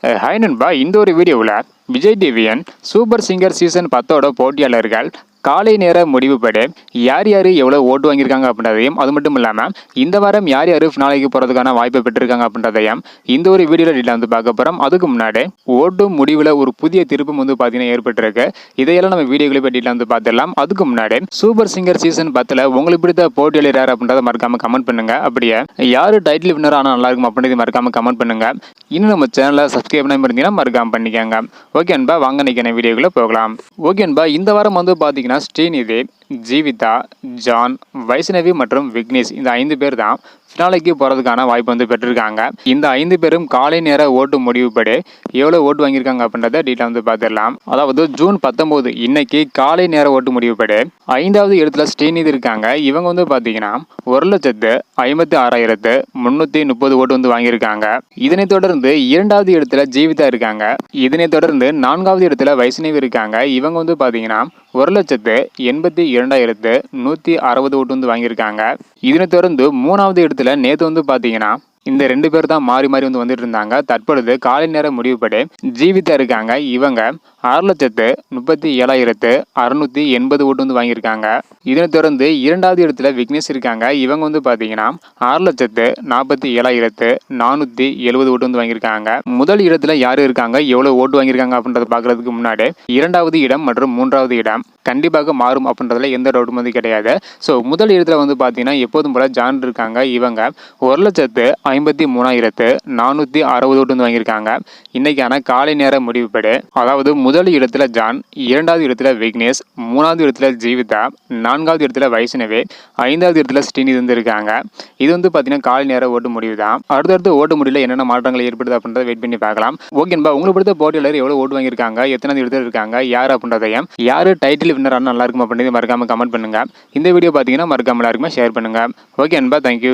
Hi நண்பா, இந்த ஒரு வீடியோவில் விஜய் டிவியின் சூப்பர் சிங்கர் சீசன் 10 போட்டியாளர்கள் காலை நேர முடிவுப்படி யார் யார் எவ்வளோ ஓட்டு வாங்கியிருக்காங்க அப்படின்றதையும், அது மட்டும் இல்லாமல் இந்த வாரம் யார் யார் ஃபினாலைக்கு போகிறதுக்கான வாய்ப்பை பெற்றிருக்காங்க அப்படின்றதையும் இந்த ஒரு வீடியோவில் டீட்டெயில் வந்து பார்க்க போகிறோம். அதுக்கு முன்னாடி ஓட்டு முடிவில் ஒரு புதிய திருப்பம் வந்து பார்த்தீங்கன்னா ஏற்பட்டிருக்கு. இதையெல்லாம் நம்ம வீடியோக்களை போய் டீட்டெயில் வந்து பார்த்துடலாம். அதுக்கு முன்னாடி சூப்பர் சிங்கர் சீசன் 10 உங்களுக்கு பிடித்த போட்டியாளர் யார் அப்படின்றத மறக்காம கமெண்ட் பண்ணுங்க. அப்படியே யார் டைட்டில் வின்னர் ஆனால் நல்லா இருக்கும் அப்படின்றத மறக்காம கமெண்ட் பண்ணுங்க. இன்னும் நம்ம சேனலை சப்ஸ்கிரைப் பண்ணாமல் இருந்தீங்கன்னா மறக்காம பண்ணிக்கோங்க. ஓகே அன்பா, வாங்க நிற்கிற வீடியோக்குள்ள போகலாம். ஓகே அன்பா, இந்த வாரம் வந்து பார்த்தீங்கன்னா ஸ்ரீநிதி, ஜீவிதா, ஜான், வைஷ்ணவி மற்றும் விக்னேஷ் இந்த 5 பேர் தான் ஃபினாலைக்கு போகிறதுக்கான வாய்ப்பு வந்து பெற்றிருக்காங்க. இந்த 5 பேரும் காலை நேர ஓட்டு முடிவுப்படி எவ்வளோ ஓட்டு வாங்கியிருக்காங்க அப்படின்றத டீட்டெயில் வந்து பார்த்துடலாம். அதாவது ஜூன் 19 இன்னைக்கு காலை நேர ஓட்டு முடிவுப்படி 5வது இடத்துல ஸ்ரீநிதி இருக்காங்க. இவங்க வந்து பார்த்தீங்கன்னா 1,56,330 ஓட்டு வந்து வாங்கியிருக்காங்க. இதனைத் தொடர்ந்து 2வது இடத்துல ஜீவிதா இருக்காங்க. இதனைத் தொடர்ந்து 4வது இடத்துல வைஷ்ணவி இருக்காங்க. இவங்க வந்து பார்த்தீங்கன்னா 1,82,160 ஓட்டு வந்து வாங்கியிருக்காங்க. இதனைத் தொடர்ந்து 3வது இடத்துல நேற்று வந்து பார்த்தீங்கன்னா இந்த 2 பேர் தான் மாறி மாறி வந்துட்டு இருந்தாங்க. தற்பொழுது காலை நேர முடிவுப்படி ஜீவிதா இருக்காங்க. இவங்க 6,37,680 ஓட்டு வந்து வாங்கியிருக்காங்க. இதனைத் தொடர்ந்து 2வது இடத்துல விக்னேஷ் இருக்காங்க. இவங்க வந்து பார்த்தீங்கன்னா 6,47,470 ஓட்டு வந்து வாங்கியிருக்காங்க. முதல் இடத்துல யாரு இருக்காங்க, எவ்வளோ ஓட்டு வாங்கியிருக்காங்க அப்படின்றத பார்க்கறதுக்கு முன்னாடி 2வது இடம் மற்றும் 3வது இடம் கண்டிப்பாக மாறும் அப்படின்றதுல எந்த டவுட்டும் வந்து கிடையாது. ஸோ முதல் இடத்துல வந்து பார்த்தீங்கன்னா எப்போதும் போல ஜான் இருக்காங்க. இவங்க 1,53,460 ஓட்டு வந்து வாங்கியிருக்காங்க. இன்னைக்கான காலை நேர முடிவுப்படி அதாவது முதல் இடத்துல ஜான், 2வது இடத்துல விக்னேஷ், 3வது இடத்துல ஜீவிதா, 4வது இடத்துல வைஷ்ணவி, 5வது இடத்துல ஸ்ரீநிதி வந்து இருக்காங்க. இது வந்து பார்த்தீங்கன்னா காலை நேர ஓட்டு முடிவு தான். அடுத்தடுத்து ஓட்டு முடிவில் என்னென்ன மாற்றங்கள் ஏற்படுது அப்படின்றத வெயிட் பண்ணி பார்க்கலாம். ஓகேன்பா, உங்களுக்கு பிடித்த போட்டியாளர் எவ்வளோ ஓட்டு வாங்கியிருக்காங்க, எத்தனாவது இடத்துல இருக்காங்க, யார் அப்படின்றதையும், யார் டைட்டில் வின்னர் ஆனால் நல்லா இருக்கும் அப்படின்றத மறக்காம கமெண்ட் பண்ணுங்க. இந்த வீடியோ பார்த்தீங்கன்னா மறக்காம எல்லாருக்குமே ஷேர் பண்ணுங்க. ஓகே அன்பா, தேங்க்யூ.